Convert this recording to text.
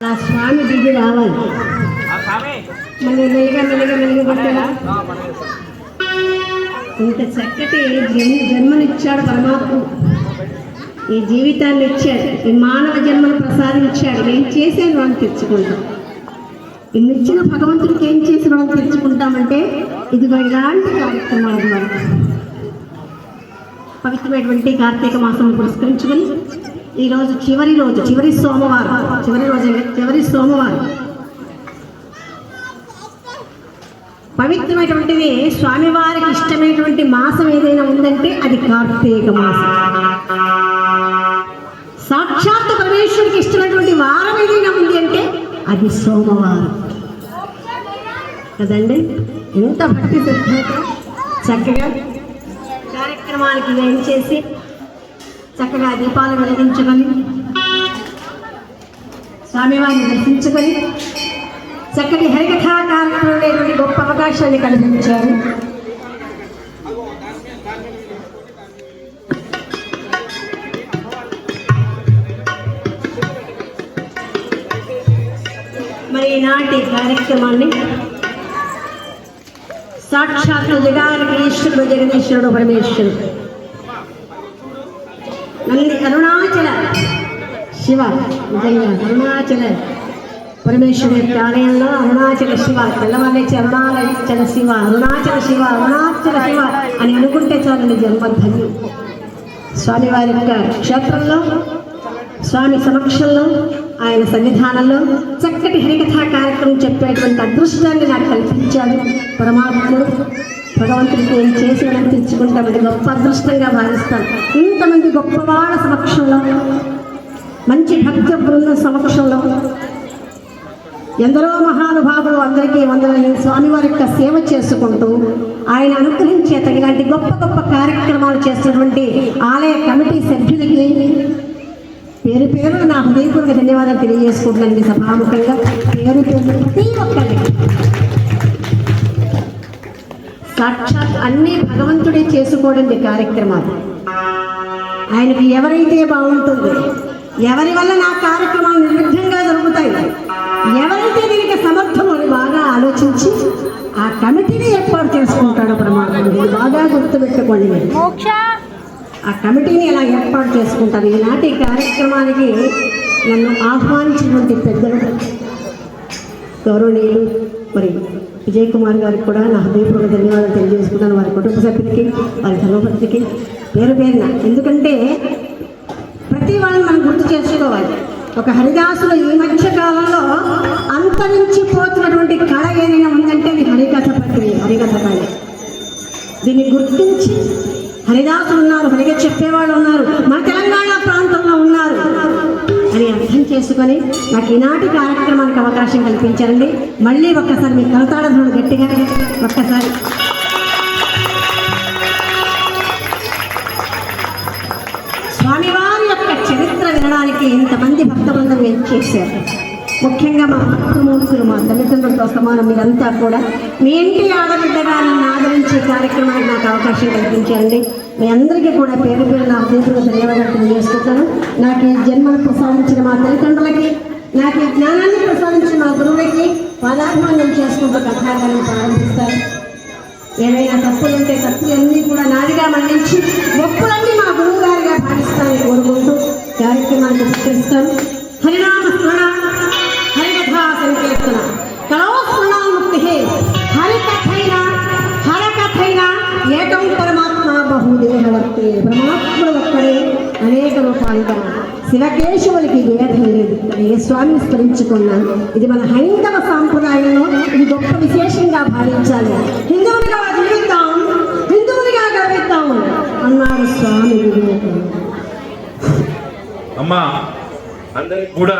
ఆ స్వామి దిగి రావాలి. మళ్ళీ మెల్లిగా పట్టాలా. ఇంత చక్కటి జన్మనిచ్చాడు పరమాత్మ. ఈ జీవితాన్ని ఇచ్చాడు, ఈ మానవ జన్మను ప్రసాదించాడు. ఏం చేసేది మనం తెచ్చుకుంటాం. ఇన్నిచ్చిన భగవంతుడికి ఏం చేసి మనం తెచ్చుకుంటామంటే ఇదిగో ఇలాంటి కార్యక్రమాల ద్వారా పవిత్రమైనటువంటి కార్తీక మాసం పురస్కరించుకొని ఈరోజు చివరి సోమవారం పవిత్రమైనటువంటిది. స్వామివారికి ఇష్టమైనటువంటి మాసం ఏదైనా ఉందంటే అది కార్తీక మాసం. సాక్షాత్ పరమేశ్వరికి ఇష్టమైనటువంటి వారం ఏదైనా ఉంది అంటే అది సోమవారం కదండి. ఎంత భక్తి శ్రద్ధతో చక్కగా కార్యక్రమానికి ఏం చేసి చక్కగా దీపాలు వెలిగించుకొని స్వామివారిని దర్శించుకొని చక్కటి హరికథా కార్యక్రమం గొప్ప అవకాశాన్ని కల్పించారు. మరి ఈనాటి కార్యక్రమాన్ని సాక్షాత్తు జగానికి ఈశ్వరుడు, జగదీశ్వరుడు, పరమేశ్వరుడు నంది అరుణాచల శివ, నిజంగా అరుణాచల పరమేశ్వరుడు యొక్క ఆలయంలో అరుణాచల శివ, తెల్లవాళ్ళేసి అరుణాచల శివ అని అనుకుంటే చాలండి జన్మధన్యం. స్వామివారి యొక్క క్షేత్రంలో, స్వామి సమక్షంలో, ఆయన సన్నిధానంలో చక్కటి హరికథా కార్యక్రమం చెప్పేటువంటి అదృష్టాన్ని నాకు కల్పించాడు పరమాత్ముడు. భగవంతుడికి ఏం చేసి మనం తెచ్చుకుంటామంటే గొప్ప అదృష్టంగా భావిస్తాను. ఇంతమంది గొప్పవాళ్ళ సమక్షంలో, మంచి భక్త బృందం సమక్షంలో ఎందరో మహానుభావులు అందరికీ వందలని స్వామివారి యొక్క సేవ చేసుకుంటూ ఆయన అనుగ్రహించే తగిలాంటి గొప్ప గొప్ప కార్యక్రమాలు చేస్తున్నటువంటి ఆలయ కమిటీ సభ్యులకి పేరు నా హృదయపూర్వక ధన్యవాదాలు తెలియజేసుకుంటున్నాను. సభాముఖంగా పేరు ప్రతి ఒక్కరికి సాక్షాత్ అన్నీ భగవంతుడే చేసుకోవడం కార్యక్రమాలు. ఆయనకి ఎవరైతే బాగుంటుందో, ఎవరి వల్ల నా కార్యక్రమాలు నిర్విఘ్నంగా జరుగుతాయి, ఎవరైతే దీనికి సమర్థమో అని బాగా ఆలోచించి ఆ కమిటీని ఏర్పాటు చేసుకుంటాడో పరమాత్ముడు. బాగా గుర్తుపెట్టుకోండి. ఆ కమిటీని ఎలా ఏర్పాటు చేసుకుంటారు. ఈనాటి కార్యక్రమానికి నన్ను ఆహ్వానించినటువంటి పెద్దలు గౌరవనీయులు మరి విజయ్ కుమార్ గారికి కూడా నా హృదయపూర్వక ధన్యవాదాలు తెలియజేసుకుంటాను. వారి కుటుంబ సభ్యులకి, వారి ధర్మపతికి పేరున. ఎందుకంటే ప్రతి వాళ్ళని మనం గుర్తు చేసుకోవాలి. ఒక హరిదాసులు ఈ మధ్య కాలంలో అంతరించిపోతున్నటువంటి కళ ఏదైనా ఉందంటే అది హరికథ కళ. దీన్ని గుర్తించి హరిదాసులు ఉన్నారు, హరిగా చెప్పేవాళ్ళు ఉన్నారు, మన తెలంగాణ ప్రాంతంలో ఉన్నారు అని అర్థం చేసుకొని నాకు ఈనాటి కార్యక్రమానికి అవకాశం కల్పించారండి. మళ్ళీ ఒక్కసారి మీ కలతాడను గట్టిగా ఒక్కసారి స్వామివారి యొక్క చరిత్ర వినడానికి ఇంతమంది భక్తబృందం ఏం చేశారు. ముఖ్యంగా మా మాతృమూర్తులు, మా తల్లిదండ్రులతో సమానం మీరంతా కూడా మీ ఇంటి ఆడబిడ్డగా నన్ను ఆదరించే కార్యక్రమానికి నాకు అవకాశం కల్పించారండి. మీ అందరికీ కూడా పేరు నా హృదయంలో ధన్యవాదాలు తెలియజేసుకుంటాను. నాకు ఈ జన్మను ప్రసాదించిన మా తల్లిదండ్రులకి, నాకు ఈ జ్ఞానాన్ని ప్రసాదించిన మా గురువులకి పాదాభివందనం చేసుకుంటూ కథాగానం ప్రారంభిస్తారు. ఏవైనా తప్పులుంటే తప్పులన్నీ కూడా నాదిగా మన్నించి ఒప్పులన్నీ మా గురువు గారిగా భావిస్తానని కోరుకుంటూ కార్యక్రమాన్ని స్వీకరిస్తాను. హరినామ స్మరణ, హరికథా సంకీర్తన, కలో స్మరణాముక్తి, హరకథైనా ఏకం పరమాత్మ బహుదేహవర్తే. పరమాత్ముడు ఒక్కడే అనేక రూపాలుగా శివకేశవులకి భేదం లేదు. ఏ స్వామిని స్మరించుకున్నాను. ఇది మన హైందవ సాంప్రదాయంలో ఇది గొప్ప విశేషంగా భావించాలి. హిందువులుగా జీవిద్దాం, హిందువులుగా గర్విద్దాం అన్నాడు స్వామి వివేకానంద. అమ్మా అందరికి కూడా